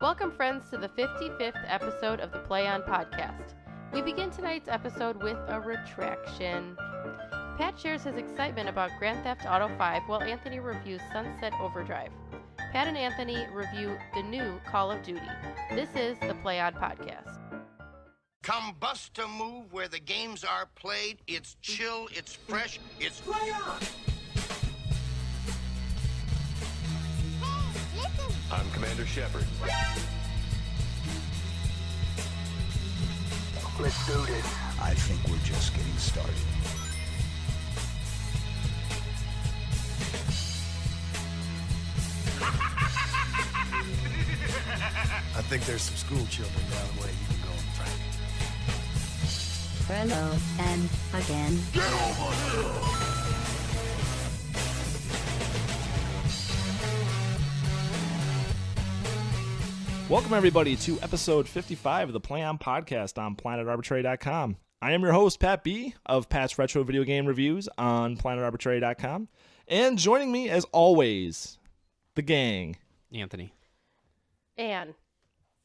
Welcome, friends, to the 55th episode of the Play On podcast. We begin tonight's episode with a retraction. Pat shares his excitement about Grand Theft Auto 5 while Anthony reviews Sunset Overdrive. Pat and Anthony review the new Call of Duty. This is the Play On podcast. Come bust a move where the games are played. It's chill, it's fresh, it's Play On! I'm Commander Shepard. Let's do this. I think we're just getting started. I think there's some school children down the way you can go and prank. Hello, and again. Get over here! Welcome, everybody, to episode 55 of the Play On podcast on planetarbitrary.com. I am your host, Pat B. of Pat's Retro Video Game Reviews on planetarbitrary.com. And joining me, as always, the gang. Anthony. Annie.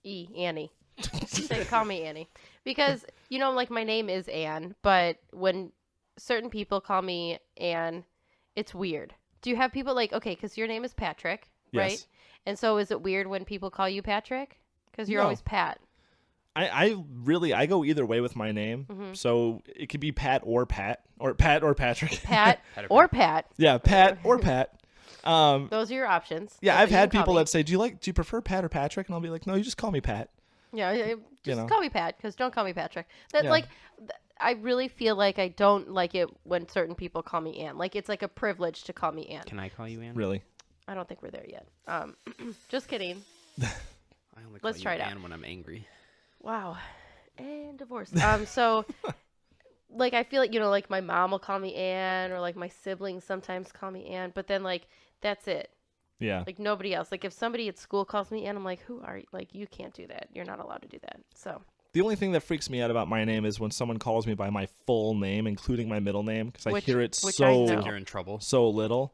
They call me Annie. Because, you know, like, my name is Anne, but when certain people call me Anne, it's weird. Do you have people like, okay, because your name is Patrick, right? Yes. And so is it weird when people call you Patrick? Because you're No. always Pat. I go either way with my name. Mm-hmm. So it could be Pat or Patrick. Pat or Pat. Yeah, Pat or Pat. Those are your options. Yeah, That's I've what you had can call people me. that say, do you prefer Pat or Patrick? And I'll be like, no, you just call me Pat. Yeah, just know. call me Pat, because don't call me Patrick. That Yeah. I really feel like I don't like it when certain people call me Ann. Like, it's like a privilege to call me Ann. Can I call you Ann? Really? I don't think we're there yet. Just kidding. I only call Let's you try it out. Ann when I'm angry. Wow. And divorce. So, like, I feel like, you know, like, my mom will call me Ann, or, like, my siblings sometimes call me Ann, but then, like, that's it. Yeah. Like, nobody else. Like, if somebody at school calls me Ann, I'm like, who are you? Like, you can't do that. You're not allowed to do that. So. The only thing that freaks me out about my name is when someone calls me by my full name, including my middle name, because I hear it which I know. so You're in trouble. little.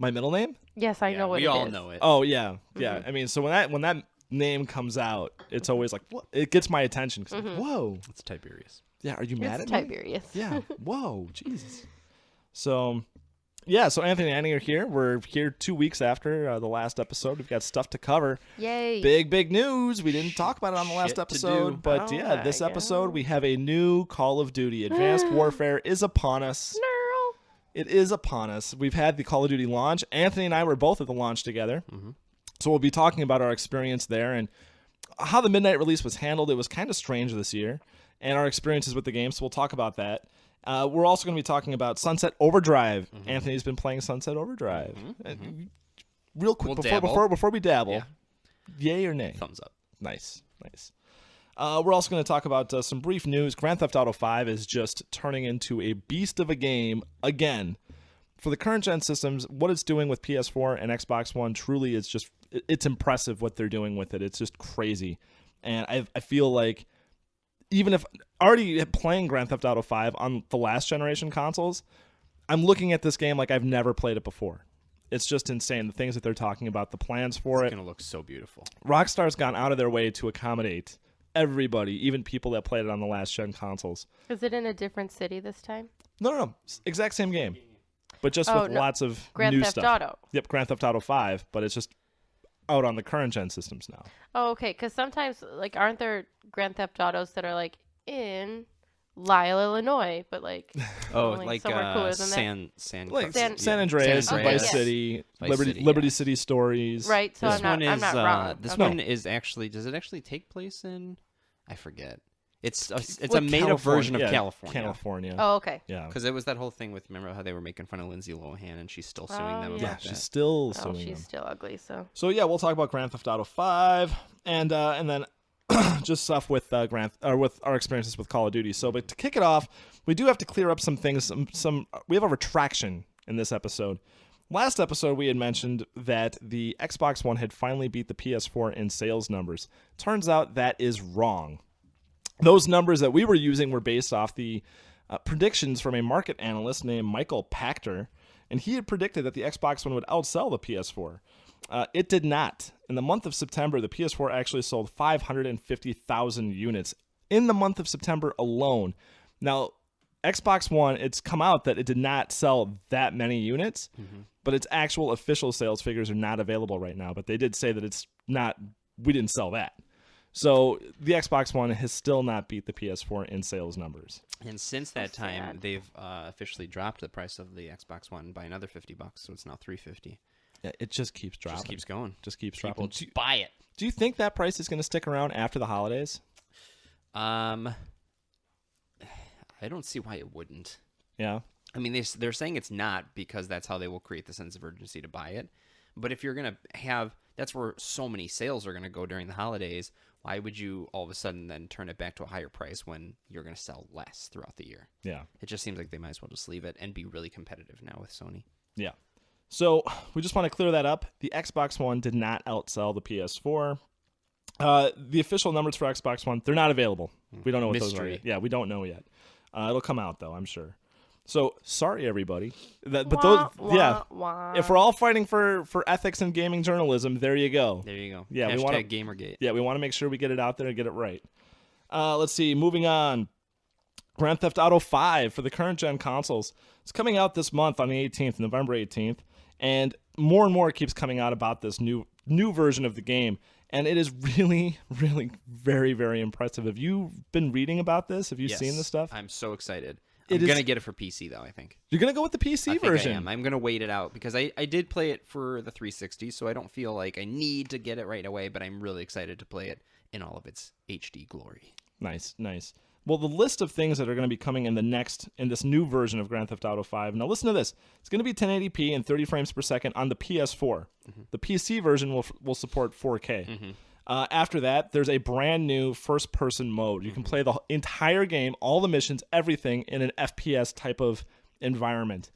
My middle name? Yes, I know what it is. We all know it. Oh yeah, yeah. Mm-hmm. I mean, so when that name comes out, it's always like, what? It gets my attention. 'Cause I'm like, whoa, It's Tiberius. yeah. Are you mad It's at me? Tiberius. Yeah. Whoa, Jesus. So, yeah. So Anthony and Annie are here. We're here 2 weeks after the last episode. We've got stuff to cover. Yay. Big news. We didn't talk about it on the last Shit to episode, do. but Oh yeah, this my episode we have a new Call of Duty. Advanced Warfare is upon us. Snarl. It is upon us. We've had the Call of Duty launch. Anthony and I were both at the launch together. Mm-hmm. So we'll be talking about our experience there and how the midnight release was handled. It was kind of strange this year, and our experiences with the game. So we'll talk about that. We're also going to be talking about Sunset Overdrive. Mm-hmm. Anthony's been playing Sunset Overdrive. Real quick, We'll dabble. before we dabble, Yeah. yay or nay? Thumbs up. Nice. We're also going to talk about some brief news. Grand Theft Auto 5 is just turning into a beast of a game again. For the current gen systems, what it's doing with PS4 and Xbox One truly is just, it's impressive what they're doing with it. It's just crazy. And I feel like even if already playing Grand Theft Auto 5 on the last generation consoles, I'm looking at this game like I've never played it before. It's just insane. The things that they're talking about, the plans for It's it. going to look so beautiful. Rockstar's gone out of their way to accommodate everybody, even people that played it on the last gen consoles. Is it in a different city this time? No. Exact same game. But just Oh, with no. lots of Grand new Theft stuff. Auto. Yep, Grand Theft Auto 5, but it's just out on the current gen systems now. Oh, okay. Because sometimes, like, aren't there Grand Theft Autos that are, like, in Lyle, Illinois, but, like, Oh, only like somewhere cooler than that? San Like San- San Andreas, San Vice Andreas. City, Vice Liberty, City, Liberty yeah. City Stories. Right, so This I'm one is not wrong. this Okay. one is actually. Does it actually take place in? I forget. It's a Like made up version of yeah, California. California. Oh, okay. Yeah. Because it was that whole thing with, remember how they were making fun of Lindsay Lohan and she's still suing Oh, them yeah. Yeah, about she's that. still Oh, suing she's them. still ugly, so. So yeah, we'll talk about Grand Theft Auto 5 and then just stuff with with our experiences with Call of Duty. So, but to kick it off, we do have to clear up some things. We have a retraction in this episode. Last episode, we had mentioned that the Xbox One had finally beat the PS4 in sales numbers. Turns out that is wrong. Those numbers that we were using were based off the predictions from a market analyst named Michael Pachter, and he had predicted that the Xbox One would outsell the PS4. It did not. In the month of September, the PS4 actually sold 550,000 units in the month of September alone. Now, Xbox One, it's come out that it did not sell that many units, but its actual official sales figures are not available right now. But they did say that it's not, we didn't sell that. So the Xbox One has still not beat the PS4 in sales numbers. And since that time, sad. they've officially dropped the price of the Xbox One by another $50, so it's now $350. Yeah, it just keeps dropping. Just keeps going. Just keeps People dropping. just buy it. Do you think that price is going to stick around after the holidays? I don't see why it wouldn't. Yeah. I mean, they're saying it's not because that's how they will create the sense of urgency to buy it. But if you're going to have, that's where so many sales are going to go during the holidays, why would you all of a sudden then turn it back to a higher price when you're going to sell less throughout the year? Yeah. It just seems like they might as well just leave it and be really competitive now with Sony. Yeah. So we just want to clear that up. The Xbox One did not outsell the PS4. The official numbers for Xbox One, they're not available. We don't know what those are Mystery. yet. Yeah, we don't know yet. It'll come out, though, I'm sure. So, sorry, everybody. But Wah, those, yeah. wah. If we're all fighting for ethics and gaming journalism, there you go. There you go. Yeah, Hashtag we wanna- Gamergate. Yeah, we want to make sure we get it out there and get it right. Let's see. Moving on. Grand Theft Auto 5 for the current gen consoles. It's coming out this month on the 18th, November 18th. And more keeps coming out about this new version of the game. And it is really, really very, very impressive. Have you been reading about this? Have you seen this stuff? I'm so excited. It I'm going is- to get it for PC, though, I think. You're going to go with the PC I think version. I am. I'm going to wait it out because I did play it for the 360, so I don't feel like I need to get it right away, but I'm really excited to play it in all of its HD glory. Nice. Well, the list of things that are going to be coming in this new version of Grand Theft Auto 5. Now, listen to this. It's going to be 1080p and 30 frames per second on the PS4. The PC version will support 4K. After that, there's a brand new first-person mode. You can play the entire game, all the missions, everything in an FPS type of environment.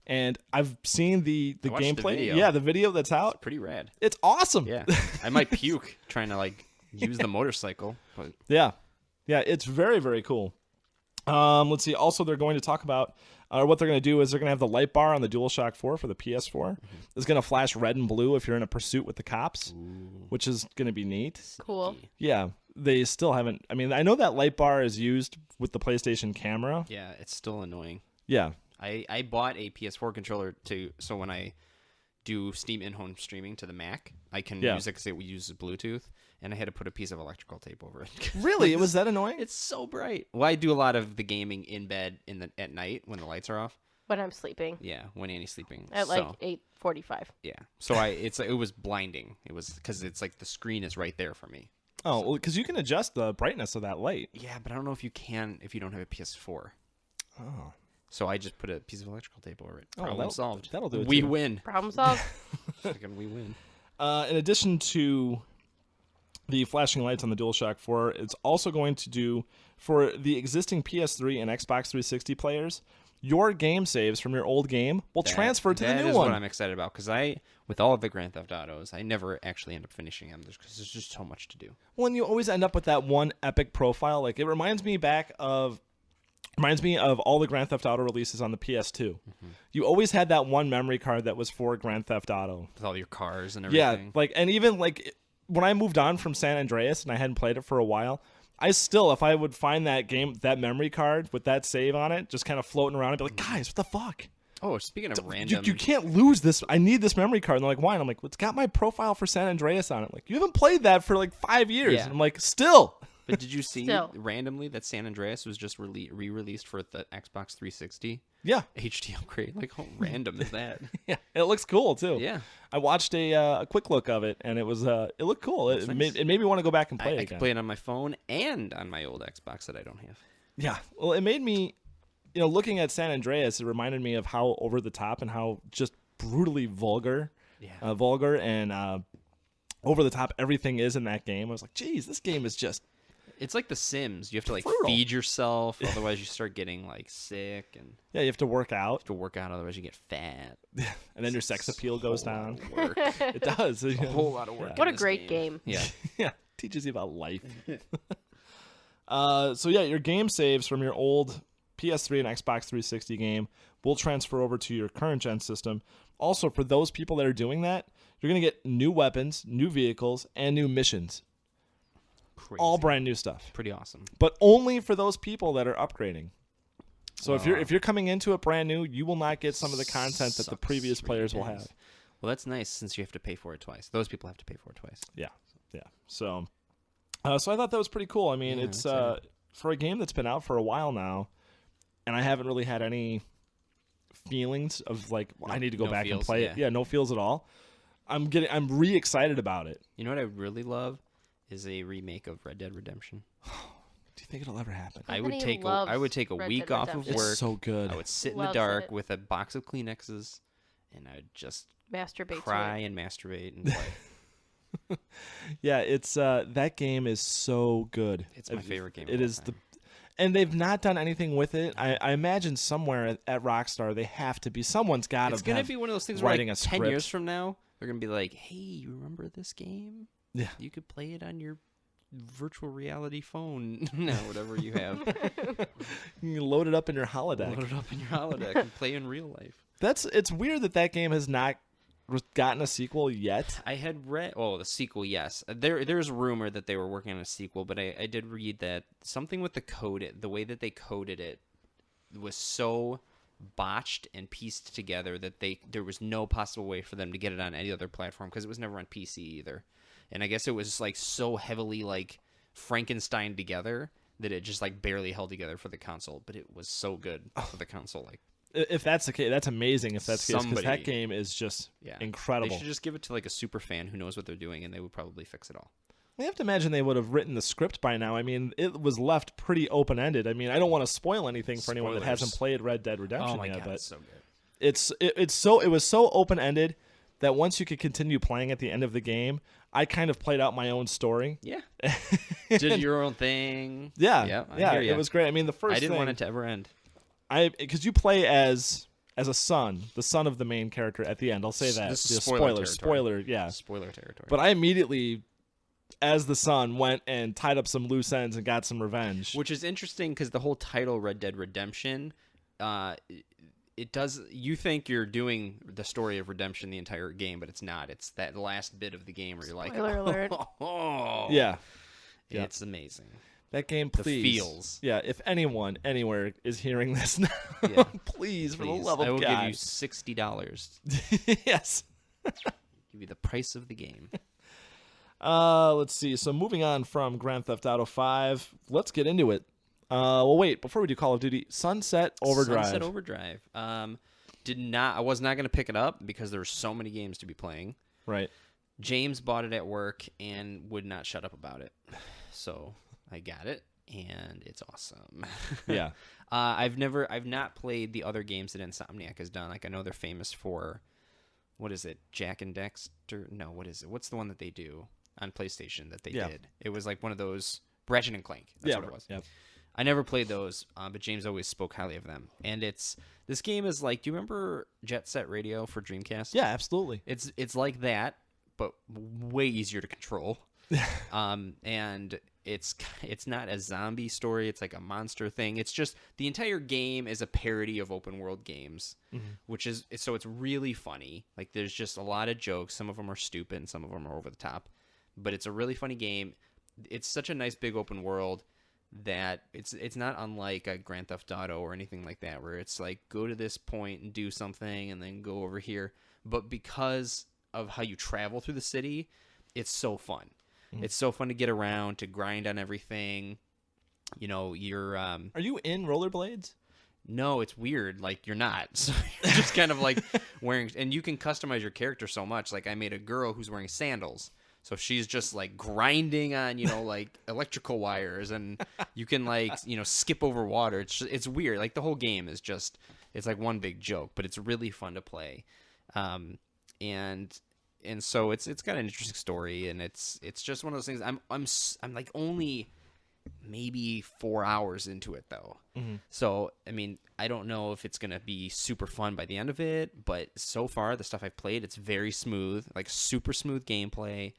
And I've seen the watched the gameplay. video. Yeah, the video that's out. Pretty rad. It's awesome. Yeah. I might puke trying to, use the motorcycle. But Yeah, it's very, very cool. Let's see. Also, they're going to talk about, what they're going to do is they're going to have the light bar on the DualShock 4 for the PS4. It's going to flash red and blue if you're in a pursuit with the cops, which is going to be neat. Cool. Yeah, they still haven't. I mean, I know that light bar is used with the PlayStation camera. yeah, it's still annoying. Yeah. I bought a PS4 controller so when I do Steam in-home streaming to the Mac, I can use it because it uses Bluetooth, and I had to put a piece of electrical tape over it. Really? It was that annoying? It's so bright. Well, I do a lot of the gaming in bed at night when the lights are off. When I'm sleeping Yeah, when Annie's sleeping. at So, 8:45. yeah. So it was blinding. It was because it's like the screen is right there for me. Oh, well, because you can adjust the brightness of that light. Yeah, but I don't know if you can if you don't have a PS4. Oh. So I just put a piece of electrical tape over it. Oh, Problem that'll- solved. that'll do it We too. win. Problem solved. Fucking we win. In addition to the flashing lights on the DualShock 4, it's also going to do, for the existing PS3 and Xbox 360 players, your game saves from your old game will transfer to the That new is one. what I'm excited about because with all of the Grand Theft Autos, I never actually end up finishing them because there's just so much to do. Well, and you always end up with that one epic profile. Like, it reminds me of all the Grand Theft Auto releases on the PS2. You always had that one memory card that was for Grand Theft Auto. With all your cars and Yeah, everything. and even when I moved on from San Andreas and I hadn't played it for a while, I still, if I would find that memory card with that save on it, just kind of floating around, I'd be like, guys, what the fuck? Oh, speaking of random, You can't lose this. I need this memory card. And they're like, why? And I'm like, well, it's got my profile for San Andreas on it. Like, you haven't played that for 5 years. Yeah. And I'm like, still. But did you see Still. randomly that San Andreas was just re-released for the Xbox 360 Yeah. HD upgrade? Like, how random is that? Yeah. It looks cool, too. Yeah. I watched a quick look of it, and it looked cool. It made me want to go back and play it I again. can play it on my phone and on my old Xbox that I don't have. Yeah. Well, it made me, looking at San Andreas, it reminded me of how over the top and how just brutally vulgar and over the top everything is in that game. I was like, geez, this game is just. It's like The Sims. You have to Brutal. feed yourself, otherwise you start getting sick, and Yeah, you have to work out, to work out, otherwise you get fat. and then your sex appeal goes down. Work. It does. A whole lot of work. What in a this great game. Yeah. Yeah, teaches you about life. So yeah, your game saves from your old PS3 and Xbox 360 game will transfer over to your current gen system. Also, for those people that are doing that, You're going to get new weapons, new vehicles, and new missions. Crazy. All brand new stuff. Pretty awesome. But only for those people that are upgrading. So Well, if you're coming into it brand new, you will not get some of the content that the sucks previous for you players will guys. have. Well, that's nice since you have to pay for it twice. Those people have to pay for it twice. Yeah. So I thought that was pretty cool. I mean, Yeah, it's that's for a game that's been out for a while now, and I haven't really had any feelings of like I need to go no back and feels, play it. yeah. Yeah, no feels at all. I'm re-excited about it. You know what I really love is a remake of Red Dead Redemption. Do you think it'll ever happen? I would Anthony take loves a Red week Dead off of Redemption. work. It's so good. I would sit in the Loves dark it. with a box of Kleenexes, and I would just Masturbate cry to it. and masturbate and play. Yeah, it's that game is so good. It's my favorite game. It is and they've not done anything with it. I imagine somewhere at Rockstar they have to be. Someone's got to. It's gonna be one of those things where writing like a 10 script. years from now they're gonna be like, "Hey, you remember this game? Yeah. You could play it on your virtual reality phone, no, whatever you have. You can load it up in your holodeck. Load it up in your holodeck and play in real life." It's weird that game has not gotten a sequel yet. I had read, the sequel, yes. There's rumor that they were working on a sequel, but I did read that something with the way that they coded it was so botched and pieced together that there was no possible way for them to get it on any other platform because it was never on PC either. And I guess it was like so heavily like Frankenstein together that it just like barely held together for the console, but it was so good for the console. Like, if that's the case, that's amazing. If that's the case, because Somebody- that game is just yeah, incredible. They should just give it to like a super fan who knows what they're doing, and they would probably fix it all. I have to imagine they would have written the script by now. I mean, it was left pretty open ended. I mean, I don't want to spoil anything for anyone that Spoilers. hasn't played Red Dead Redemption Oh my yet, god, but it's so good. it was so open ended that once you could continue playing at the end of the game, I kind of played out my own story. Yeah, did your own thing. Yeah, I hear ya. it was great. I mean, the first I didn't thing, want it to ever end. because you play as a son, the son of the main character at the end. I'll say that. This is Yeah, spoiler spoiler, territory. yeah. Spoiler territory. But I immediately, as the son, went and tied up some loose ends and got some revenge. Which is interesting because the whole title Red Dead Redemption, it does. You think you're doing the story of redemption the entire game, but it's not. It's that last bit of the game where you're like, Spoiler alert. oh, Yeah. it's amazing. That game, The please. feels. Yeah, if anyone anywhere is hearing this now, Yeah. please, for the Please, love of I will God. give you $60. Yes. Give you the price of the game. Let's see. So moving on from Grand Theft Auto 5, let's get into it. Well, wait, before we do Call of Duty, Sunset Overdrive. Sunset Overdrive. I was not going to pick it up because there were so many games to be playing. Right. James bought it at work and would not shut up about it. So I got it, and it's awesome. Yeah. I've not played the other games that Insomniac has done. Like, I know they're famous for, what is it, Jack and Dexter? No, what is it? What's the one that they do on PlayStation that they did? It was like one of those, Ratchet and Clank. That's what it was. Yeah. I never played those, but James always spoke highly of them. And this game is like, do you remember Jet Set Radio for Dreamcast? Yeah, absolutely. It's like that, but way easier to control. And it's not a zombie story. It's like a monster thing. It's just the entire game is a parody of open world games, which is so it's really funny. Like, there's just a lot of jokes. Some of them are stupid, and some of them are over the top. But it's a really funny game. It's such a nice big open world that it's not unlike a Grand Theft Auto or anything like that, where it's like go to this point and do something and then go over here. But because of how you travel through the city, it's so fun. It's so fun to get around, to grind on everything. You know, you're Are you in rollerblades? no, it's weird. Like, you're not. So you're just kind of like wearing, and you can customize your character so much. Like, I made a girl who's wearing sandals. So she's just like grinding on, like electrical wires, and you can like, skip over water. It's weird. Like, the whole game is just, it's like one big joke, but it's really fun to play. And so it's got an interesting story, and it's just one of those things. I'm like only maybe 4 hours into it though. So, I mean, I don't know if it's going to be super fun by the end of it, but so far the stuff I've played, it's very smooth, like super smooth gameplay.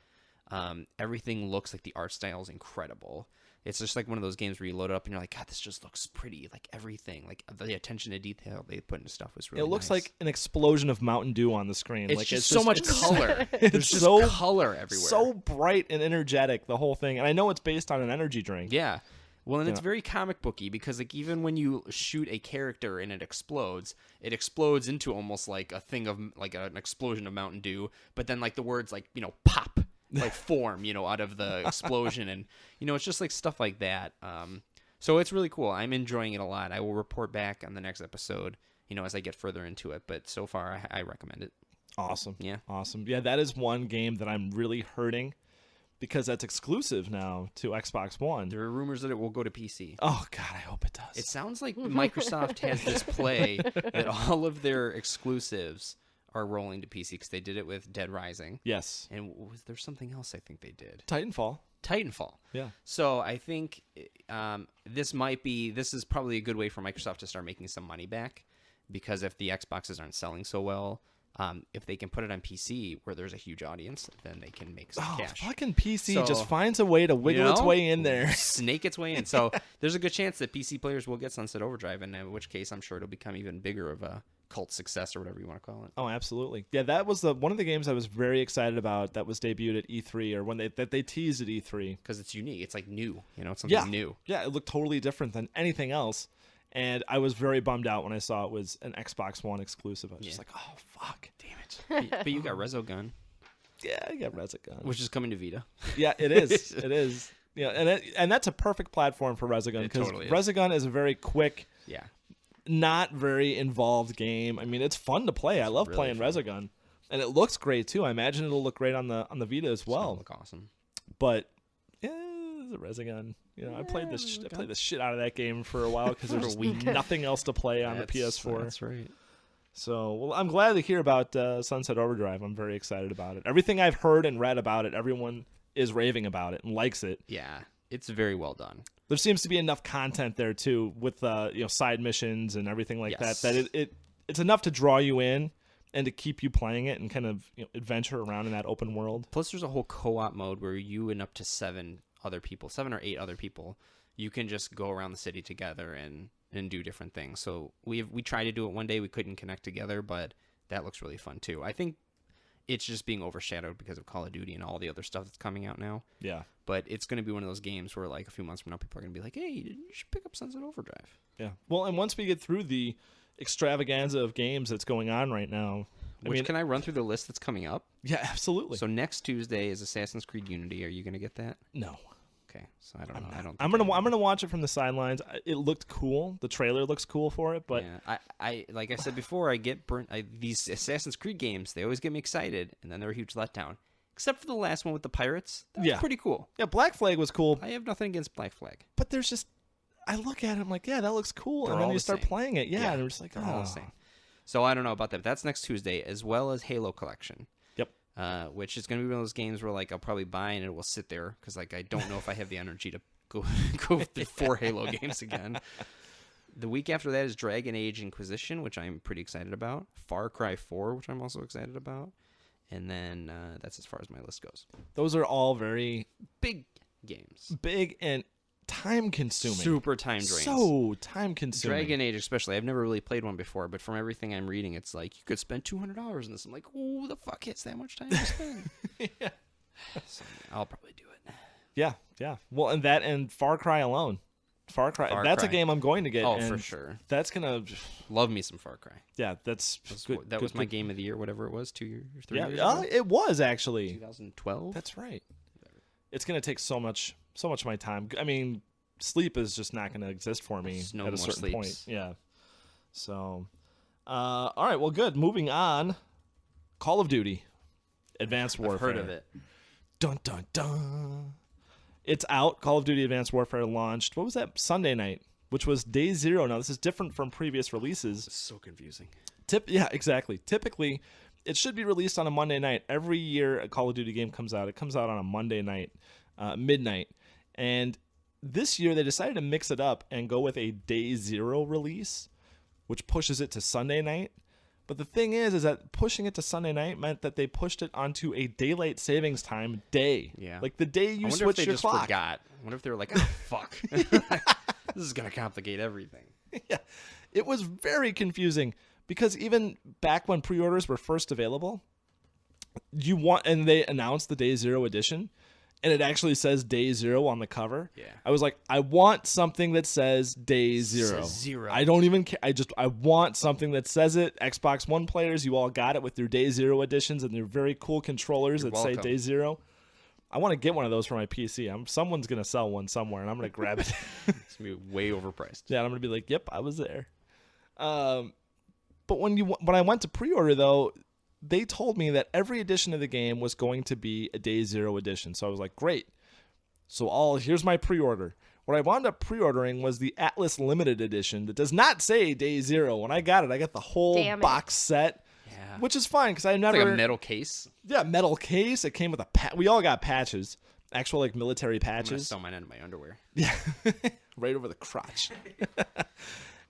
Everything looks like the art style is incredible. It's just like one of those games where you load it up and you're like, God, this just looks pretty. Like everything, like the attention to detail they put into stuff was really It looks nice. like an explosion of Mountain Dew on the screen. It's like just so much color. There's just so color everywhere. So bright and energetic, the whole thing. And I know it's based on an energy drink. Yeah. Well, and it's Yeah. very comic booky because like even when you shoot a character and it explodes into almost like a thing of like an explosion of Mountain Dew, but then like the words like, pop like form, out of the explosion, and it's just like stuff like that. So it's really cool. I'm enjoying it a lot. I will report back on the next episode, as I get further into it, but so far I recommend it. Awesome. Yeah. Awesome. Yeah, that is one game that I'm really hurting because that's exclusive now to Xbox One. There are rumors that it will go to PC. Oh, God, I hope it does. It sounds like Microsoft has this play that all of their exclusives are rolling to PC because they did it with Dead Rising. Yes. And was there something else I think they did? Titanfall. Yeah. So I think this is probably a good way for Microsoft to start making some money back, because if the Xboxes aren't selling so well, if they can put it on PC where there's a huge audience, then they can make some cash. Fucking PC So, just finds a way to wiggle its way in there. Snake its way in. So there's a good chance that PC players will get Sunset Overdrive, and in which case I'm sure it'll become even bigger of a cult success or whatever you want to call it. Oh, absolutely. Yeah, that was one of the games I was very excited about that was debuted at E3, or when they teased at E3. Because it's unique. It's like new. It's something new. Yeah, it looked totally different than anything else. And I was very bummed out when I saw it was an Xbox One exclusive. I was just like, oh, fuck. Damn it. But you got Resogun. Yeah, I got Resogun. Which is coming to Vita. Yeah, it is. It is. Yeah, and that's a perfect platform for Resogun, because totally is. Resogun is a very quick, Yeah. not very involved game. I mean, it's fun to play. I love really playing fun. Resogun, and it looks great too. I imagine it'll look great on the Vita as It's gonna well. look awesome. But yeah, the Resogun. I played the shit out of that game for a while because there's nothing else to play on the PS4. That's right. So, well, I'm glad to hear about Sunset Overdrive. I'm very excited about it. Everything I've heard and read about it, everyone is raving about it and likes it. Yeah, it's very well done. There seems to be enough content there too, with side missions and everything like Yes. that. That it's enough to draw you in and to keep you playing it and kind of adventure around in that open world. Plus, there's a whole co-op mode where you and up to 7 or 8 other people, you can just go around the city together and do different things. So we tried to do it one day. We couldn't connect together, but that looks really fun too. I think it's just being overshadowed because of Call of Duty and all the other stuff that's coming out now. Yeah. But it's going to be one of those games where, like, a few months from now, people are going to be like, hey, you should pick up Sunset Overdrive. Yeah. Well, and once we get through the extravaganza of games that's going on right now, Can I run through the list that's coming up? Yeah, absolutely. So next Tuesday is Assassin's Creed Unity. Are you going to get that? No. Okay. So I don't know. I'm gonna watch it from the sidelines. It looked cool. The trailer looks cool for it, but yeah, I like I said before, I get burnt. These Assassin's Creed games, they always get me excited, and then they're a huge letdown. Except for the last one with the pirates. That was pretty cool. Yeah, Black Flag was cool. I have nothing against Black Flag. But there's just, I look at it, I'm like, yeah, that looks cool, They're and then all you the start same. playing it, and I'm just like, They're all oh. the same. So I don't know about that. But that's next Tuesday, as well as Halo Collection. Yep. Which is going to be one of those games where, like, I'll probably buy and it will sit there because, like, I don't know if I have the energy to go through 4 Halo games again. The week after that is Dragon Age Inquisition, which I'm pretty excited about. Far Cry 4, which I'm also excited about. And then that's as far as my list goes. Those are all very Big games. big and time-consuming. Super time draining. So time-consuming. Dragon Age especially. I've never really played one before, but from everything I'm reading, it's like you could spend $200 in this. I'm like, who the fuck hits that much time to spend? Yeah. So I'll probably do it. Yeah. Well, and that and Far Cry alone. Far Cry. That's a game I'm going to get. Oh, and for sure. That's gonna. Love me some Far Cry. Yeah, that's good. That was my game of the year, whatever it was, 2 years, 3 Yeah, years ago. it was actually. 2012. That's right. It's gonna take so much of my time. I mean, sleep is just not gonna exist for me There's no at a more certain point. sleeps. Yeah. So, all right. Well, good. Moving on. Call of Duty, Advanced Warfare. I've heard of it. Dun dun dun. It's out. Call of Duty Advanced Warfare launched. What was that? Sunday night, which was day 0. Now this is different from previous releases. It's so confusing. Yeah, exactly. Typically, it should be released on a Monday night. Every year a Call of Duty game comes out, it comes out on a Monday night, midnight. And this year they decided to mix it up and go with a day 0 release, which pushes it to Sunday night. But the thing is that pushing it to Sunday night meant that they pushed it onto a daylight savings time day. Yeah. Like the day you I wonder switch if they your just clock. forgot. wonder if they were like, oh, fuck. This is going to complicate everything. Yeah. It was very confusing because even back when pre-orders were first available, and they announced the Day Zero edition, and it actually says Day Zero on the cover. Yeah. I was like, I want something that says Day Zero. Says 0. I don't even care. I want something that says it. Xbox One players, you all got it with your Day Zero editions and their very cool controllers You're that say welcome. Day Zero. I want to get one of those for my PC. Someone's going to sell one somewhere, and I'm going to grab it. It's going to be way overpriced. Yeah, and I'm going to be like, yep, I was there. But when I went to pre-order, though, they told me that every edition of the game was going to be a Day Zero edition. So I was like, great. So here's my pre-order. What I wound up pre-ordering was the Atlas Limited Edition that does not say Day Zero. When I got it, I got the whole box set, which is fine because I never... It's like a metal case. Yeah, metal case. It came with a we all got patches, actual like military patches. I'm gonna sew mine into my underwear. Yeah, right over the crotch.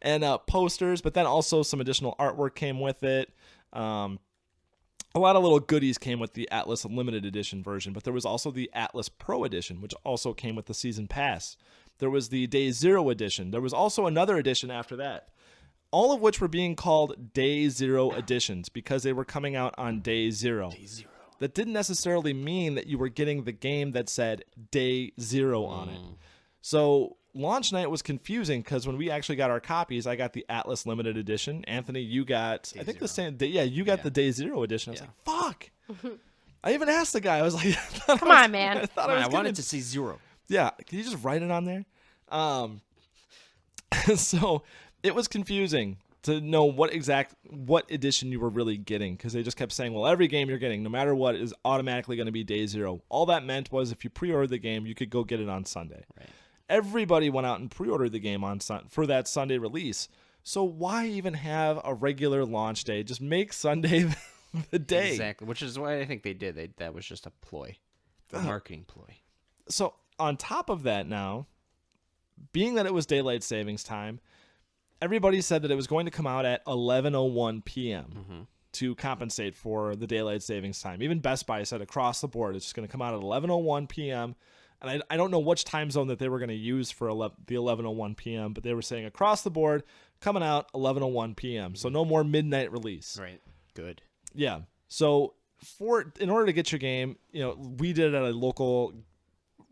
And posters, but then also some additional artwork came with it. A lot of little goodies came with the Atlas Limited Edition version, but there was also the Atlas Pro Edition, which also came with the Season Pass. There was the Day Zero Edition. There was also another edition after that, all of which were being called Day Zero editions because they were coming out on Day Zero. Day Zero. That didn't necessarily mean that you were getting the game that said Day Zero on it. So launch night was confusing because when we actually got our copies, I got the Atlas Limited Edition. Anthony, you got, Day I think Zero. the same, you got the Day Zero Edition. I was like, fuck. I even asked the guy, I was like, Come on, man. I wanted to see 0. Yeah, can you just write it on there? So it was confusing to know what edition you were really getting because they just kept saying, well, every game you're getting, no matter what, is automatically going to be Day Zero. All that meant was if you pre-ordered the game, you could go get it on Sunday. Right. Everybody went out and pre-ordered the game for that Sunday release. So why even have a regular launch day? Just make Sunday the day. Exactly, which is what I think they did. That was just a ploy, a marketing ploy. So on top of that now, being that it was daylight savings time, everybody said that it was going to come out at 11:01 p.m. To compensate for the daylight savings time. Even Best Buy said across the board it's just going to come out at 11:01 p.m. And I don't know which time zone that they were going to use for the 11:01 p.m., but they were saying across the board, coming out 11:01 p.m. So no more midnight release. Right. Good. Yeah. So in order to get your game, we did it at a local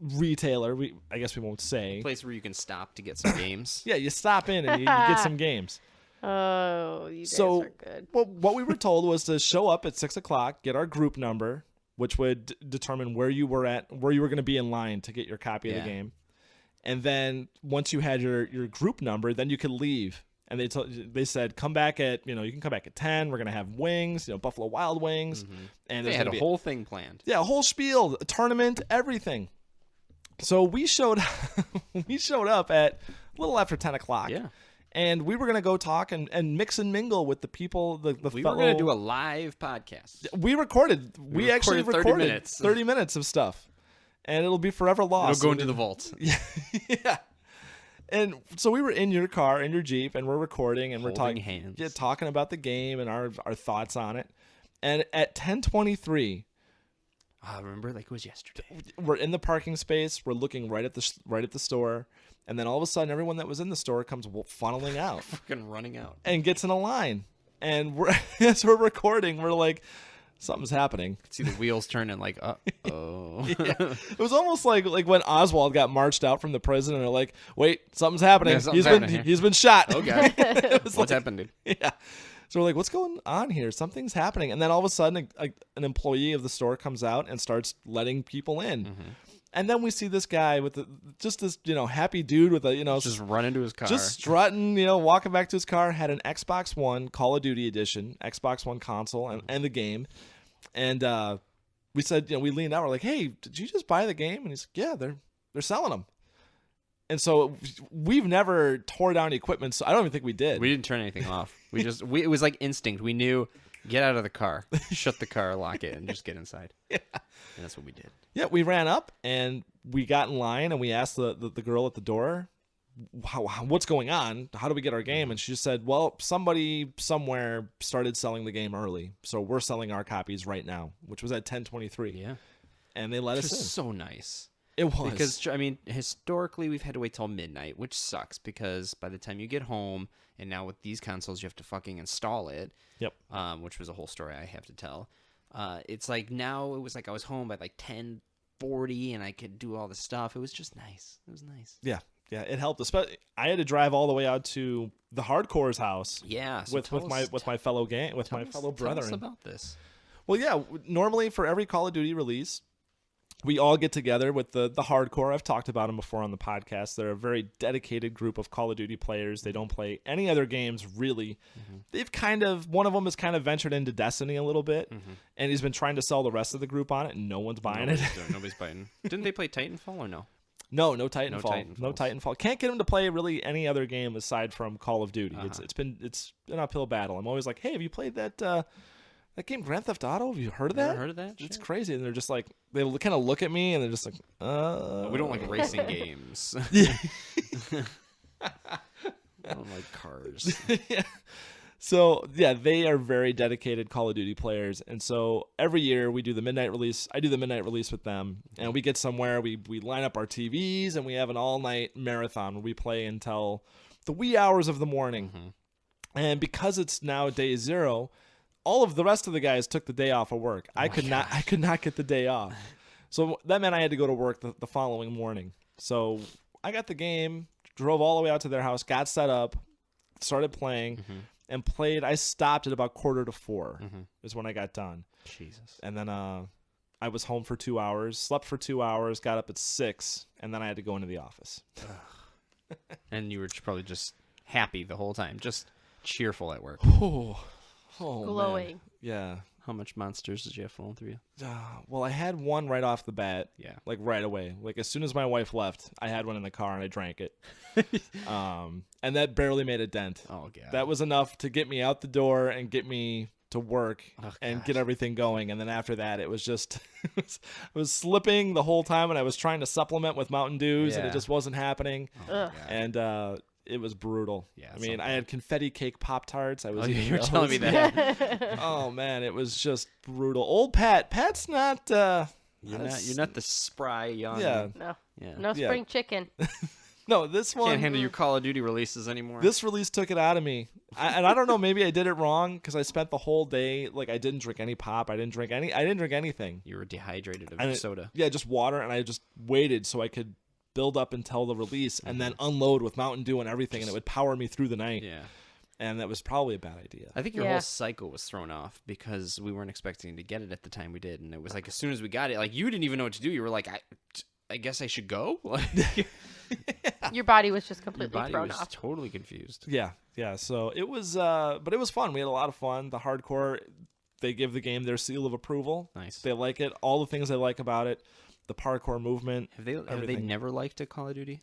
retailer. I guess we won't say. A place where you can stop to get some games. Yeah, you stop in and you get some games. Oh, you guys are good. What we were told was to show up at 6 o'clock, get our group number, which would determine where you were going to be in line to get your copy of the game. And then once you had your group number, then you could leave. And they said, come back at, you can come back at 10. We're going to have wings, Buffalo Wild Wings. And They had a whole thing planned. Yeah, a whole spiel, a tournament, everything. So we showed up at a little after 10 o'clock. Yeah. And we were going to go talk and mix and mingle with the people, We were going to do a live podcast. We recorded. We actually recorded 30 minutes of stuff. And it'll be forever lost. It'll go into the vault. Yeah. And so we were in your car, in your Jeep, and we're recording and Holding we're talking hands. Yeah, talking about the game and our thoughts on it. And at 10:23, I remember like it was yesterday. we're in the parking space. We're looking right at the store. And then all of a sudden, everyone that was in the store comes funneling out. Fucking running out. And gets in a line. And as we're recording, we're like, something's happening. See the wheels turning like, uh-oh. Yeah. It was almost like when Oswald got marched out from the prison and they're like, wait, something's happening. Yeah, something's He's been shot. Oh, God. What's What's happened, dude? Yeah. So we're like, what's going on here? Something's happening. And then all of a sudden, an employee of the store comes out and starts letting people in. And then we see this guy with just this, happy dude with a, Just run into his car. just strutting, walking back to his car, had an Xbox One Call of Duty edition, Xbox One console and the game. And we said, we leaned out, we're like, hey, did you just buy the game? And he's like, yeah, they're selling them. And so we've never tore down equipment, so I don't even think we did. We didn't turn anything off. It was like instinct. We knew, get out of the car, shut the car, lock it, and just get inside. Yeah. And that's what we did. Yeah, we ran up and we got in line and we asked the girl at the door, what's going on? How do we get our game? And she just said, well, somebody somewhere started selling the game early, so we're selling our copies right now, which was at 10:23. Yeah. And they let us in. So nice. It was. Because, I mean, historically, we've had to wait till midnight, which sucks because by the time you get home, and now with these consoles, you have to fucking install it. Yep. Which was a whole story I have to tell. It's like now it was like I was home by like 10:40 and I could do all the stuff. It was just nice. It was nice. Yeah. Yeah, it helped. Especially, I had to drive all the way out to the Hardcore's house. Yeah. So with my fellow gang, with my fellow brethren. Tell us about this. Well, yeah. Normally, for every Call of Duty release, we all get together with the Hardcore. I've talked about them before on the podcast. They're a very dedicated group of Call of Duty players. They don't play any other games, really. They've one of them has kind of ventured into Destiny a little bit, and he's been trying to sell the rest of the group on it, and no one's buying it. Nobody's buying. Didn't they play Titanfall or no? No Titanfall. No Titanfall. Can't get him to play really any other game aside from Call of Duty. It's been an uphill battle. I'm always like, hey, have you played that game Grand Theft Auto? Have you heard of that? Never heard of that? It's crazy. And they're just like, they kind of look at me and they're just like, we don't like racing games. I don't like cars. Yeah. So, yeah, they are very dedicated Call of Duty players. And so every year we do the midnight release. I do the midnight release with them. And we get somewhere, we line up our TVs, and we have an all-night marathon where we play until the wee hours of the morning. And because it's now day 0, all of the rest of the guys took the day off of work. I could not get the day off. So that meant I had to go to work the following morning. So I got the game, drove all the way out to their house, got set up, started playing, and played. I stopped at about 3:45 is when I got done. Jesus. And then I was home for 2 hours, slept for 2 hours, got up at 6, and then I had to go into the office. And you were probably just happy the whole time, just cheerful at work. Oh, Glowing. man. Yeah. How much monsters did you have falling through you? Well, I had one right off the bat. Yeah. Like right away. Like as soon as my wife left, I had one in the car and I drank it. And that barely made a dent. Oh, God. That was enough to get me out the door and get me to work and gosh. get everything going. And then after that, it was just, I was slipping the whole time and I was trying to supplement with Mountain Dews and it Yeah. just wasn't happening. Oh, And, it was brutal. Yeah, I mean, I had confetti cake Pop-Tarts. I was eating you were those. telling me that. Oh man, it was just brutal. Old Pat's not. You're not the spry young. Yeah. No. Yeah. No Yeah. spring chicken. No, this one. Can't handle your Call of Duty releases anymore. This release took it out of me, and I don't know. Maybe I did it wrong because I spent the whole day like I didn't drink any pop. I didn't drink anything. You were dehydrated of And soda. Yeah, just water, and I just waited so I could build up until the release, and then unload with Mountain Dew and everything, and it would power me through the night. Yeah. And that was probably a bad idea. I think your Yeah. whole cycle was thrown off because we weren't expecting to get it at the time we did, and it was like as soon as we got it, like you didn't even know what to do. You were like, I guess I should go. Like, Your body was just your completely body thrown was off. totally confused. Yeah. So it was, but it was fun. We had a lot of fun. The Hardcore, they give the game their seal of approval. Nice. They like it. All the things they like about it. The parkour movement. Have they everything. never liked a Call of Duty?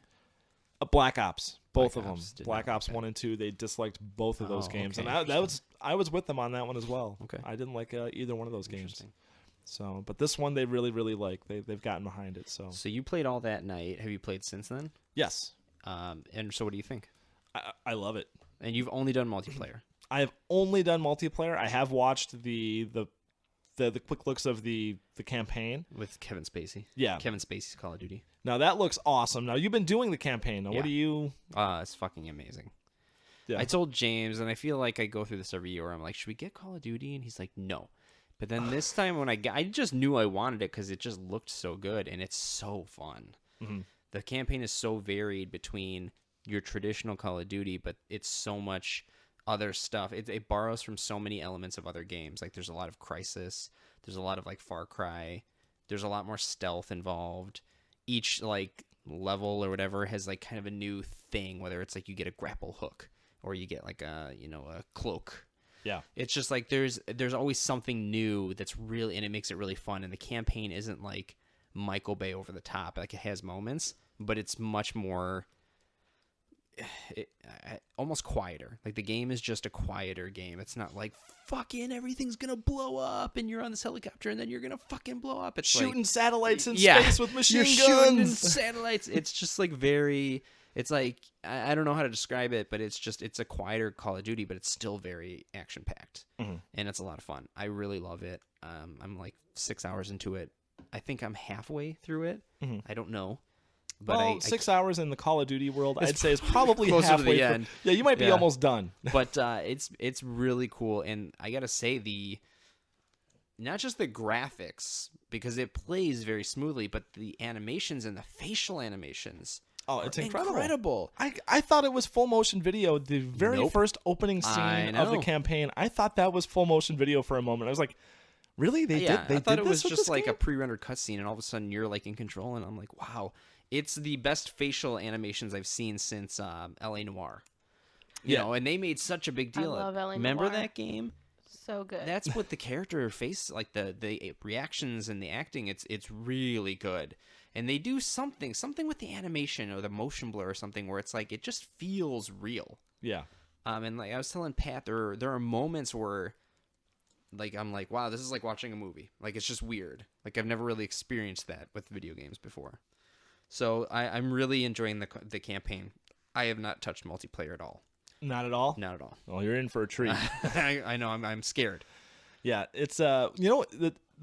Black Ops, both Black of Ops them. did Black not Ops like 1 and 2, they disliked both of those Oh, games, okay, and I was with them on that one as well. Okay. I didn't like either one of those games. Interesting. So, but this one they really, really like. They've gotten behind it. So So you played all that night. Have you played since then? yes, And so what do you think? I love it. And you've only done multiplayer. I have only done multiplayer. I have watched the quick looks of the campaign With Kevin Spacey. Yeah. Kevin Spacey's Call of Duty. Now that looks awesome. Now you've been doing the campaign. Now Yeah. what do you? It's fucking amazing. Yeah. I told James, and I feel like I go through this every year where I'm like, should we get Call of Duty? And he's like, no. But then this time when I just knew I wanted it because it just looked so good, and it's so fun. Mhm. The campaign is so varied between your traditional Call of Duty, but it's so much other stuff. It borrows from so many elements of other games. Like there's a lot of Crysis. There's a lot of like Far Cry. There's a lot more stealth involved. Each like level or whatever has like kind of a new thing, whether it's like you get a grapple hook or you get like a cloak. Yeah. It's just like there's always something new that's really, and it makes it really fun. And the campaign isn't like Michael Bay over the top. Like it has moments, but it's much more almost quieter. Like the game is just a quieter game. It's not like fucking everything's gonna blow up and you're on this helicopter and then you're gonna fucking blow up. It's Shooting like, satellites in yeah, space with machine you're shooting guns. satellites. It's just like very. It's like I don't know how to describe it, but it's a quieter Call of Duty, but it's still very action packed, and it's a lot of fun. I really love it. I'm like 6 hours into it I think I'm halfway through it. I don't know. But But 6 hours in the Call of Duty world, I'd say is probably closer to halfway the through. end. Yeah, you might be Yeah. almost done. But it's really cool, and I gotta say not just the graphics, because it plays very smoothly, but the animations and the facial animations. Oh, it's are incredible. I thought it was full motion video. The very Nope. first opening I scene of the know. campaign, I thought that was full motion video for a moment. I was like, really? They Yeah, did I thought did it was this with just this like game? a pre-rendered cutscene, and all of a sudden you're like in control, and I'm like, wow, it's the best facial animations I've seen since L.A. Noire. You know, and they made such a big deal. love L.A. Remember Noire. that game? So good. That's what the character face, like the reactions and the acting. It's really good, and they do something with the animation or the motion blur or something where it's like it just feels real. Yeah. And like I was telling Pat, there are moments where, like, I'm like, wow, this is like watching a movie. Like, it's just weird. Like, I've never really experienced that with video games before. So I'm really enjoying the campaign. I have not touched multiplayer at all. Not at all? Not at all. Well, you're in for a treat. I know. I'm scared. Yeah, it's the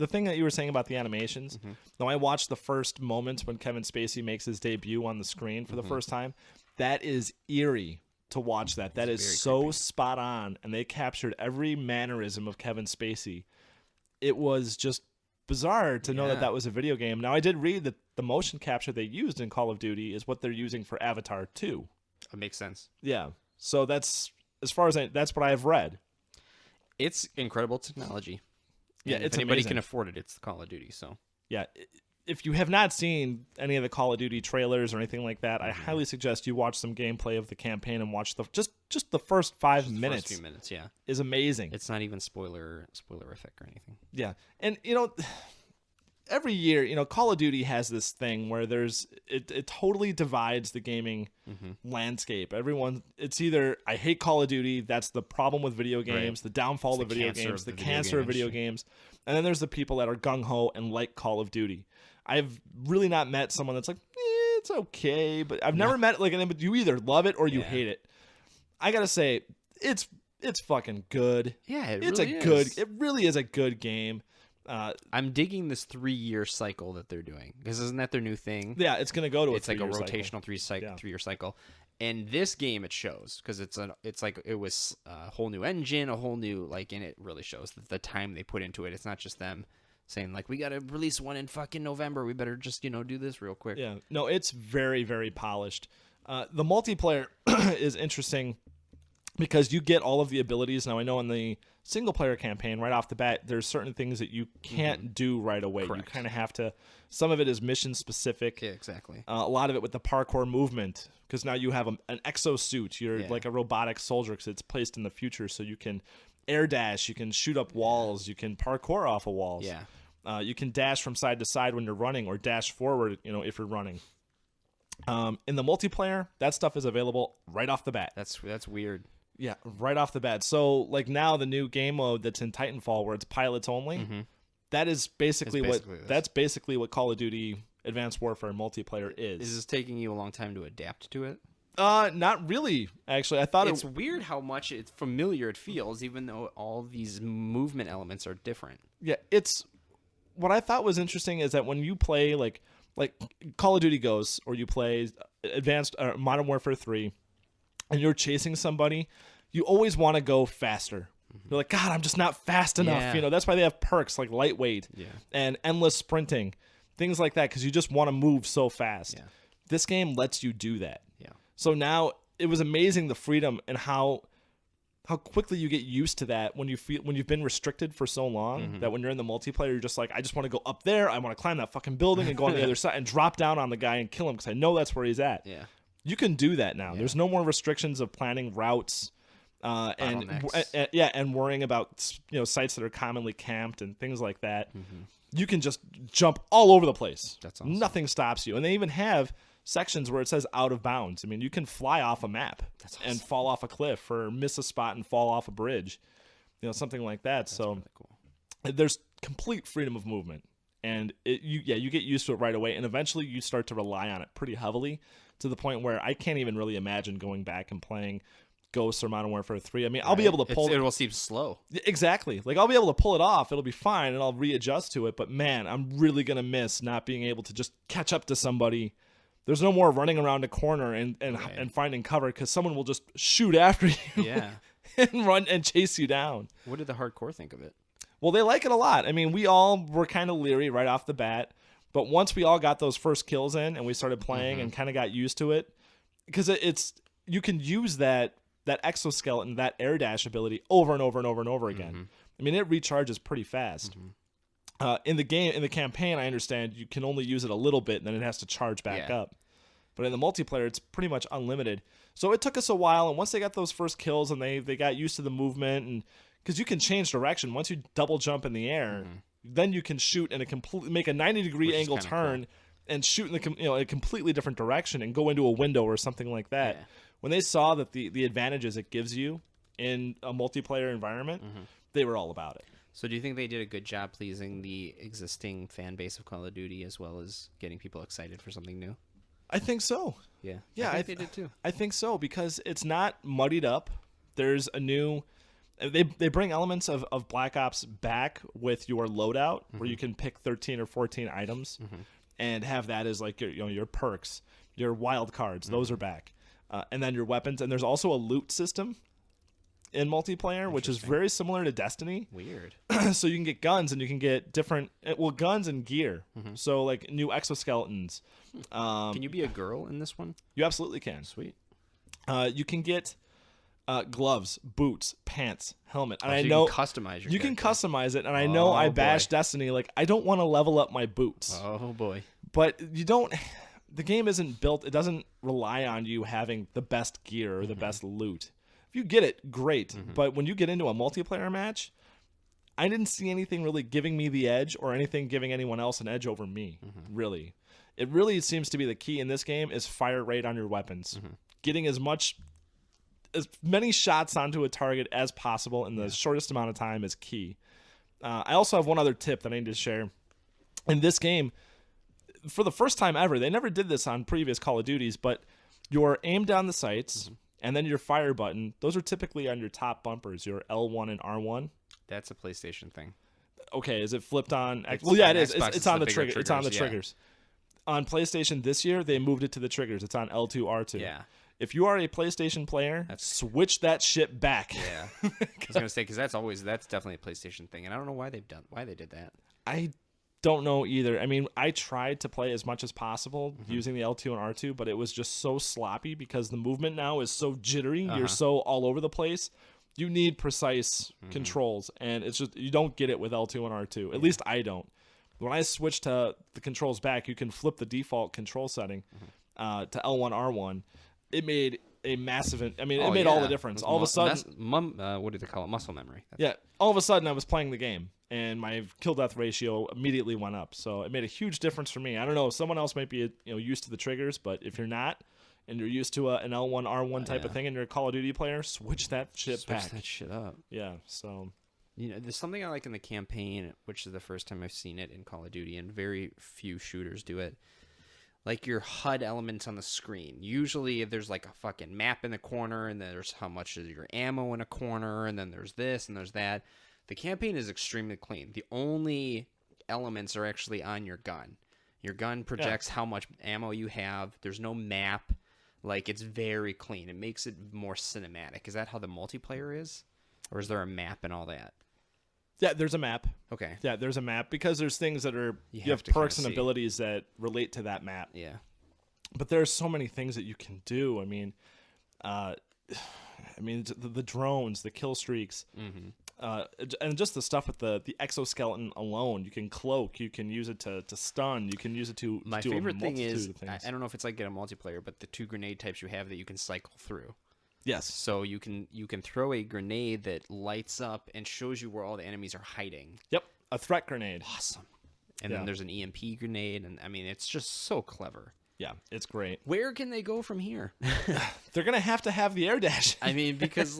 thing that you were saying about the animations. Now, I watched the first moments when Kevin Spacey makes his debut on the screen for the first time. That is eerie to watch that. That is so creepy. spot on, and they captured every mannerism of Kevin Spacey. It was just bizarre to know that Yeah. that was a video game. Now, I did read that the motion capture they used in Call of Duty is what they're using for Avatar 2. It makes sense. Yeah, so that's as far as that's what I have read. It's incredible technology. Yeah, And it's if anybody amazing. can afford it, it's Call of Duty. So Yeah, if you have not seen any of the Call of Duty trailers or anything like that, I Mm-hmm. highly suggest you watch some gameplay of the campaign and watch just the first 5 minutes. First few minutes, yeah. Is amazing. It's not even spoilerific or anything. Yeah, and every year, Call of Duty has this thing where it totally divides the gaming landscape. It's either I hate Call of Duty, that's the problem with video games, the downfall of the video cancer games, of the the video cancer game of video games, and then there's the people that are gung ho and like Call of Duty. I've really not met someone that's like, it's okay, but I've never met but you either love it or you hate it. I gotta say, it's fucking good. Yeah, it really is a good game. I'm digging this 3-year cycle that they're doing, because isn't that their new thing? Yeah, it's going to go to It's like a 3-year cycle. rotational 3-year cycle. And this game, it shows, because it's like it was a whole new engine, a whole new and it really shows the time they put into it. It's not just them saying like, we got to release one in fucking November. We better just do this real quick. Yeah, no, it's very, very polished. The multiplayer is interesting because you get all of the abilities. Now, I know in the single-player campaign, right off the bat, there's certain things that you can't do right away. Correct. You kind of have to. Some of it is mission-specific. Yeah, exactly. A lot of it with the parkour movement, because now you have an exosuit. You're like a robotic soldier because it's placed in the future, so you can air dash, you can shoot up walls, you can parkour off of walls. Yeah. You can dash from side to side when you're running, or dash forward, if you're running. In the multiplayer, that stuff is available right off the bat. That's weird. Yeah, right off the bat. So, like now, the new game mode that's in Titanfall, where it's pilots only, that is basically that's basically what Call of Duty Advanced Warfare multiplayer is. Is this taking you a long time to adapt to it? Not really. Actually, I thought It's weird how much it's familiar it feels, even though all these movement elements are different. Yeah, it's what I thought was interesting is that when you play like Call of Duty Ghosts, or you play Advanced Modern Warfare 3, and you're chasing somebody, you always want to go faster. You're like, God, I'm just not fast enough. Yeah. That's why they have perks like lightweight and endless sprinting, things like that, because you just want to move so fast. Yeah. This game lets you do that. Yeah. So now it was amazing, the freedom and how quickly you get used to that when you've been restricted for so long, that when you're in the multiplayer, you're just like, I just want to go up there. I want to climb that fucking building and go on the other side and drop down on the guy and kill him because I know that's where he's at. Yeah. You can do that now. There's no more restrictions of planning routes, and Bottlenecks. and worrying about sites that are commonly camped and things like that. You can just jump all over the place. That's awesome. Nothing stops you, and they even have sections where it says out of bounds. I mean, you can fly off a map and fall off a cliff, or miss a spot and fall off a bridge, something like that. That's so really cool. there's complete freedom of movement, and you get used to it right away, and eventually you start to rely on it pretty heavily, to the point where I can't even really imagine going back and playing Ghosts or Modern Warfare 3. I mean, I'll be able to pull it will seem slow. Exactly. Like, I'll be able to pull it off. It'll be fine, and I'll readjust to it. But, man, I'm really going to miss not being able to just catch up to somebody. There's no more running around a corner and finding cover because someone will just shoot after you Yeah. and run and chase you down. What did the hardcore think of it? Well, they like it a lot. I mean, we all were kind of leery right off the bat. But once we all got those first kills in and we started playing and kind of got used to it, because you can use that exoskeleton, that air dash ability over and over and over and over again. I mean, it recharges pretty fast. In the campaign, I understand you can only use it a little bit and then it has to charge back up. But in the multiplayer, it's pretty much unlimited. So it took us a while, and once they got those first kills and they got used to the movement, and because you can change direction once you double jump in the air, then you can shoot in make a 90-degree angle turn and shoot in a completely different direction and go into a window or something like that. Yeah. When they saw that the advantages it gives you in a multiplayer environment, they were all about it. So do you think they did a good job pleasing the existing fan base of Call of Duty as well as getting people excited for something new? I think so. Yeah. Yeah, I think they did too. I think so, because it's not muddied up. There's a new... They bring elements of Black Ops back with your loadout, where you can pick 13 or 14 items and have that as like your perks, your wild cards. Those are back. And then your weapons. And there's also a loot system in multiplayer, which is very similar to Destiny. Weird. So you can get guns and you can get different, guns and gear. So like new exoskeletons. Can you be a girl in this one? You absolutely can. Sweet. You can get gloves, boots, pants, helmet. And So I you know can customize your you can character. customize it. And I know I bash Destiny. Like, I don't want to level up my boots. Oh boy. But you don't. The game isn't built. It doesn't rely on you having the best gear or the best loot. If you get it, great. But when you get into a multiplayer match, I didn't see anything really giving me the edge or anything giving anyone else an edge over me. Really, it really seems to be the key in this game is fire rate on your weapons. Getting as many shots onto a target as possible in the shortest amount of time is key. I also have one other tip that I need to share. In this game, for the first time ever, they never did this on previous Call of Duties, but your aim down the sights and then your fire button, those are typically on your top bumpers, your L1 and R1. That's a PlayStation thing. Okay, is it flipped on? It's Well, yeah, on it is. Xbox, It's on the bigger trigger. It's on the triggers, yeah. triggers. On PlayStation this year, they moved it to the triggers. It's on L2, R2. Yeah. If you are a PlayStation player, switch that shit back. Yeah. I was gonna say because that's definitely a PlayStation thing, and I don't know why they did that. I don't know either. I mean, I tried to play as much as possible using the L2 and R2, but it was just so sloppy because the movement now is so jittery. You're so all over the place. You need precise controls, and it's just you don't get it with L2 and R2. At least I don't. When I switched to the controls back, you can flip the default control setting to L1, R1. It made a massive. It made all the difference. All of a sudden, what do they call it? Muscle memory. all of a sudden I was playing the game, and my kill death ratio immediately went up. So it made a huge difference for me. I don't know. Someone else might be used to the triggers, but if you're not, and you're used to an L1, R1 type of thing, and you're a Call of Duty player, switch that shit back. Switch that shit up. Yeah. So. There's something I like in the campaign, which is the first time I've seen it in Call of Duty, and very few shooters do it. Like your HUD elements on the screen. Usually there's like a fucking map in the corner, and there's how much is your ammo in a corner, and then there's this and there's that. The campaign is extremely clean. The only elements are actually on your gun. Your gun projects how much ammo you have. There's no map. Like, it's very clean. It makes it more cinematic. Is that how the multiplayer is? Or is there a map and all that? Yeah, there's a map. Okay. Yeah, there's a map because there's things that are you have to perks kinda and see. abilities that relate to that map. Yeah. But there's so many things that you can do. I mean, the drones, the kill streaks, and just the stuff with the exoskeleton alone. You can cloak. You can use it to stun. You can use it to My do favorite a thing multitude is, of things. I don't know if it's like in a multiplayer, but the 2 grenade types you have that you can cycle through. Yes. So you can throw a grenade that lights up and shows you where all the enemies are hiding. Yep. A threat grenade. Awesome. And then there's an EMP grenade, and it's just so clever. Yeah, it's great. Where can they go from here? They're gonna have to have the air dash. Because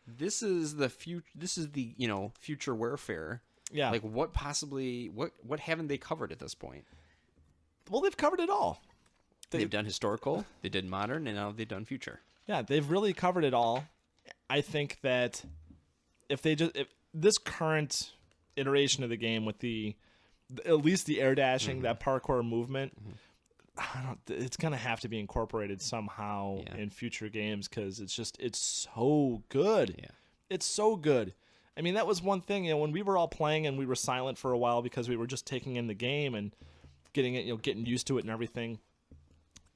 this is the future. This is the future warfare. Yeah. Like what haven't they covered at this point? Well, they've covered it all. They've done historical, they did modern, and now they've done future. Yeah, they've really covered it all. I think that if this current iteration of the game with at least the air dashing, that parkour movement, it's gonna have to be incorporated somehow in future games because it's so good. Yeah. It's so good. I mean, that was one thing, when we were all playing and we were silent for a while because we were just taking in the game and getting it, getting used to it and everything.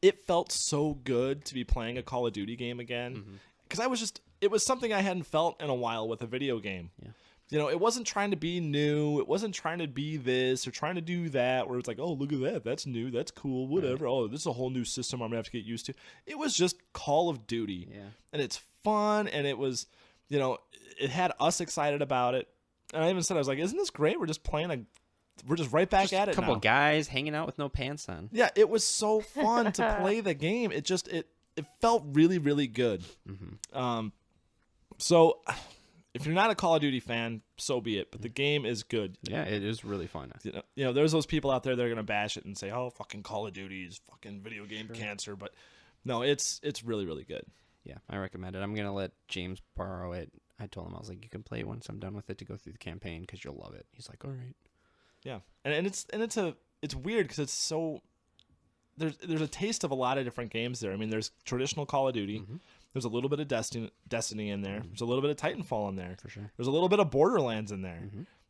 It felt so good to be playing a Call of Duty game again because it was something I hadn't felt in a while with a video game. Yeah. It wasn't trying to be new. It wasn't trying to be this or trying to do that where it's like, oh, look at that. That's new. That's cool. Whatever. Right. Oh, this is a whole new system I'm going to have to get used to. It was just Call of Duty. Yeah. And it's fun. And it was, it had us excited about it. And I even said, I was like, isn't this great? We're just right back at it now. A couple guys hanging out with no pants on. Yeah, it was so fun to play the game. It felt really, really good. So if you're not a Call of Duty fan, so be it. But the game is good. Yeah, it is really fun. There's those people out there that are going to bash it and say, oh, fucking Call of Duty is fucking video game cancer. But no, it's really, really good. Yeah, I recommend it. I'm going to let James borrow it. I told him, I was like, you can play it once I'm done with it to go through the campaign because you'll love it. He's like, all right. Yeah, and it's weird because it's so there's a taste of a lot of different games there. I mean, there's traditional Call of Duty. There's a little bit of Destiny in there. There's a little bit of Titanfall in there. For sure. There's a little bit of Borderlands in there.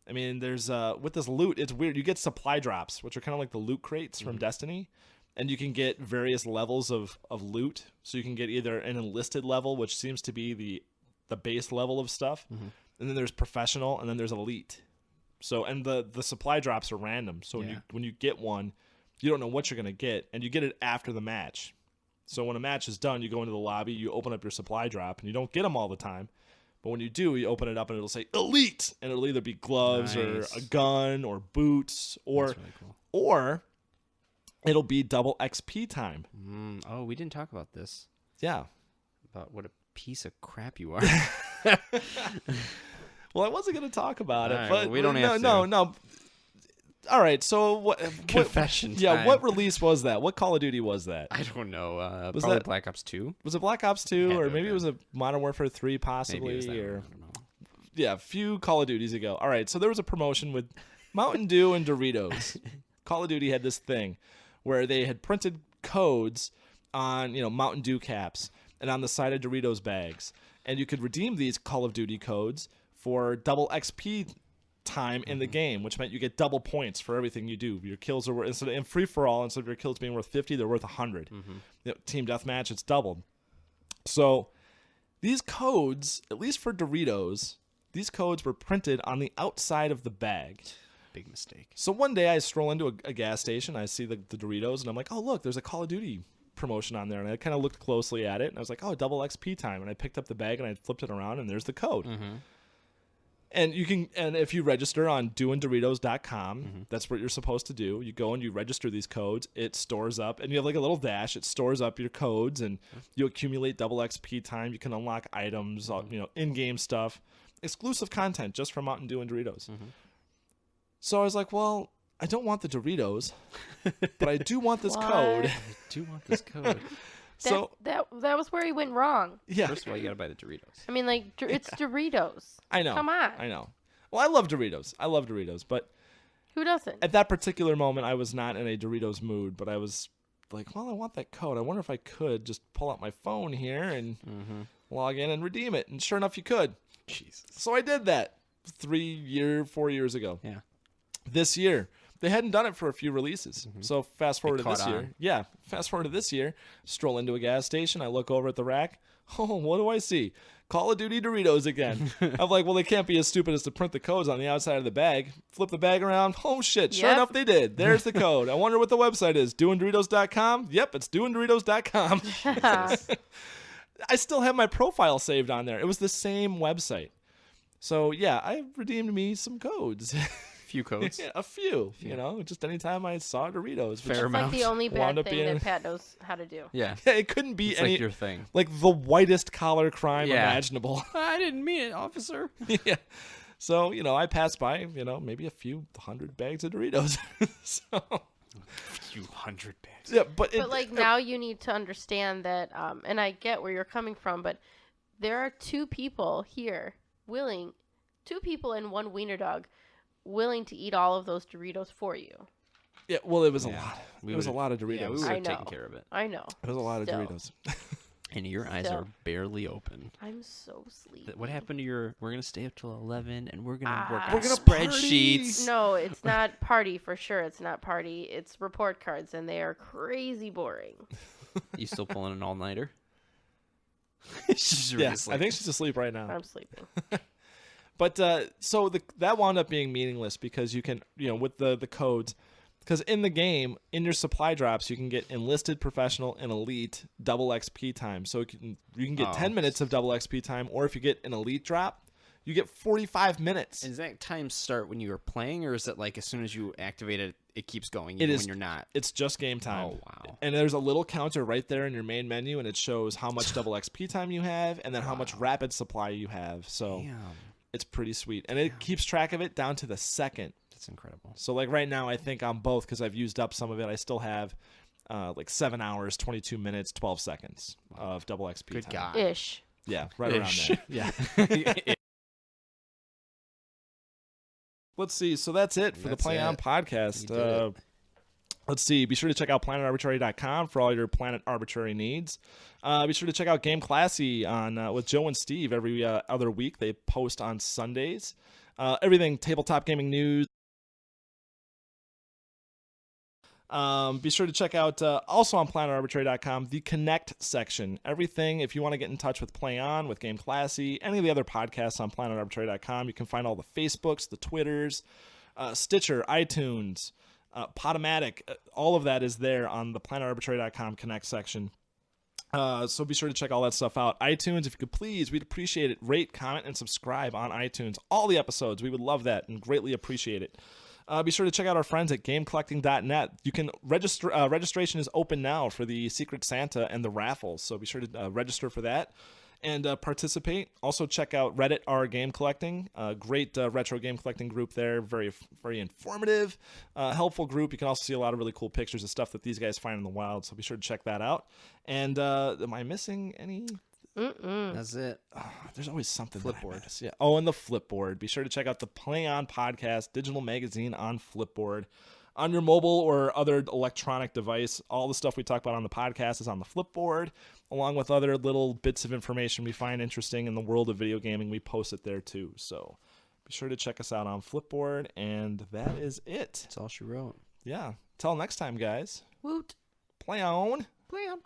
I mean, there's with this loot, it's weird. You get supply drops, which are kind of like the loot crates from Destiny, and you can get various levels of loot. So you can get either an enlisted level, which seems to be the base level of stuff, and then there's professional, and then there's elite. So, and the supply drops are random. So when you get one, you don't know what you're going to get, and you get it after the match. So when a match is done, you go into the lobby, you open up your supply drop, and you don't get them all the time. But when you do, you open it up, and it'll say elite, and it'll either be gloves or a gun or boots or it'll be double XP time. Oh, we didn't talk about this. Yeah. About what a piece of crap you are. Well, I wasn't going to talk about it, right, but we don't have to. No. All right, so what? Confession Yeah, time. what release was that? What Call of Duty was that? I don't know. Was probably that Black Ops 2? Was it Black Ops 2, Had or to maybe have it was a Modern Warfare 3, possibly, Maybe it was that or one, I don't know. yeah, a few Call of Duties ago. All right, so there was a promotion with Mountain Dew and Doritos. Call of Duty had this thing where they had printed codes on Mountain Dew caps and on the side of Doritos bags, and you could redeem these Call of Duty codes for double XP time in the game, which meant you get double points for everything you do. Your kills are instead of in free for all, instead of your kills being worth 50, they're worth 100. Team deathmatch, it's doubled. So these codes, at least for Doritos, these codes were printed on the outside of the bag. Big mistake. So one day I stroll into a gas station, I see the Doritos, and I'm like, oh look, there's a Call of Duty promotion on there, and I kind of looked closely at it, and I was like, oh, double XP time, and I picked up the bag and I flipped it around, and there's the code. And if you register on doinDoritos.com, that's what you're supposed to do. You go and you register these codes. It stores up, and you have like a little dash. It stores up your codes, and you accumulate double XP time. You can unlock items, in-game stuff, exclusive content just from Mountain Dew and Doritos. So I was like, well, I don't want the Doritos, but I do want this code. I do want this code. So that was where he went wrong. Yeah. First of all, you gotta buy the Doritos. I mean, like, it's Doritos. I know. Come on. I know. Well, I love Doritos, but Who doesn't? at that particular moment, I was not in a Doritos mood, but I was like, well, I want that code. I wonder if I could just pull out my phone here and log in and redeem it. And sure enough, you could. Jesus. So I did that 4 years ago. Yeah. This year. They hadn't done it for a few releases. So fast forward to this year. on. Yeah. Fast forward to this year. Stroll into a gas station. I look over at the rack. Oh, what do I see? Call of Duty Doritos again. I'm like, well, they can't be as stupid as to print the codes on the outside of the bag. Flip the bag around. Oh, shit. Sure Yep. enough, they did. There's the code. I wonder what the website is. doinDoritos.com? Yep, it's doinDoritos.com. I still have my profile saved on there. It was the same website. So, yeah, I redeemed me some codes. Few codes. Yeah, a few. Just anytime I saw Doritos. Fair That's amount. like the only Wound bad up thing being- that Pat knows how to do. Yeah. Yeah, it couldn't be It's any like your thing. like the whitest collar crime Yeah. imaginable. I didn't mean it, officer. Yeah. So, I passed by, maybe a few hundred bags of Doritos. So, Few hundred bags. yeah, but But like now you need to understand that, and I get where you're coming from, but there are two people here two people and one wiener dog willing to eat all of those Doritos for you. Yeah, well, it was a Yeah. lot. We It was a would've- lot of Doritos. Yeah, we would I have know. taken care of it. I know. It was a lot Still. of Doritos. And your eyes Still. are barely open. I'm so sleepy. What happened to your? We're gonna stay up till 11, and we're gonna work We're on gonna spreadsheets. No, it's not party for sure. It's not party. It's report cards, and they are crazy boring. You still pulling an all-nighter? She's really Yeah, I asleep. think she's asleep right now. I'm sleeping. But so that wound up being meaningless because you can, with the codes, because in the game, in your supply drops, you can get enlisted, professional, and elite double XP time. So you can get 10 minutes of double XP time, or if you get an elite drop, you get 45 minutes. Does that time start when you are playing, or is it like as soon as you activate it, it keeps going It even is when you're not? It's just game time. Oh, wow. And there's a little counter right there in your main menu, and it shows how much double XP time you have, and then how much rapid supply you have. So Damn, it's pretty sweet, and it keeps track of it down to the second. that's incredible. So like right now, I think on both, because I've used up some of it, I still have like 7 hours, 22 minutes, 12 seconds of double XP Good time. God. Ish. Yeah, right Ish. around there. Yeah. Let's see. So that's it for the That's Play On it. podcast. You did it. Let's see. Be sure to check out planetarbitrary.com for all your Planet Arbitrary needs. Be sure to check out Game Classy on with Joe and Steve every other week. They post on Sundays. Everything tabletop gaming news. Be sure to check out also on planetarbitrary.com the Connect section. Everything, if you want to get in touch with Play On, with Game Classy, any of the other podcasts on planetarbitrary.com, you can find all the Facebooks, the Twitters, Stitcher, iTunes, Podomatic. All of that is there on the planetarbitrary.com Connect section. So be sure to check all that stuff out. iTunes, if you could please, we'd appreciate it. Rate, comment, and subscribe on iTunes. All the episodes, we would love that and greatly appreciate it. Be sure to check out our friends at GameCollecting.net. You can register. Registration is open now for the Secret Santa and the raffles, so be sure to register for that and participate. Also, check out Reddit r Game Collecting, a great retro game collecting group there. Very, very informative, helpful group. You can also see a lot of really cool pictures of stuff that these guys find in the wild, so be sure to check that out. And am I missing any? That's it. There's always something. Flipboard. Yeah. Oh, and the Flipboard. Be sure to check out the Play On Podcast digital magazine on Flipboard. On your mobile or other electronic device, all the stuff we talk about on the podcast is on the Flipboard, along with other little bits of information we find interesting in the world of video gaming. We post it there too. So be sure to check us out on Flipboard, and that is it. That's all she wrote. Yeah. Till next time, guys. Woot. Play on. Play on.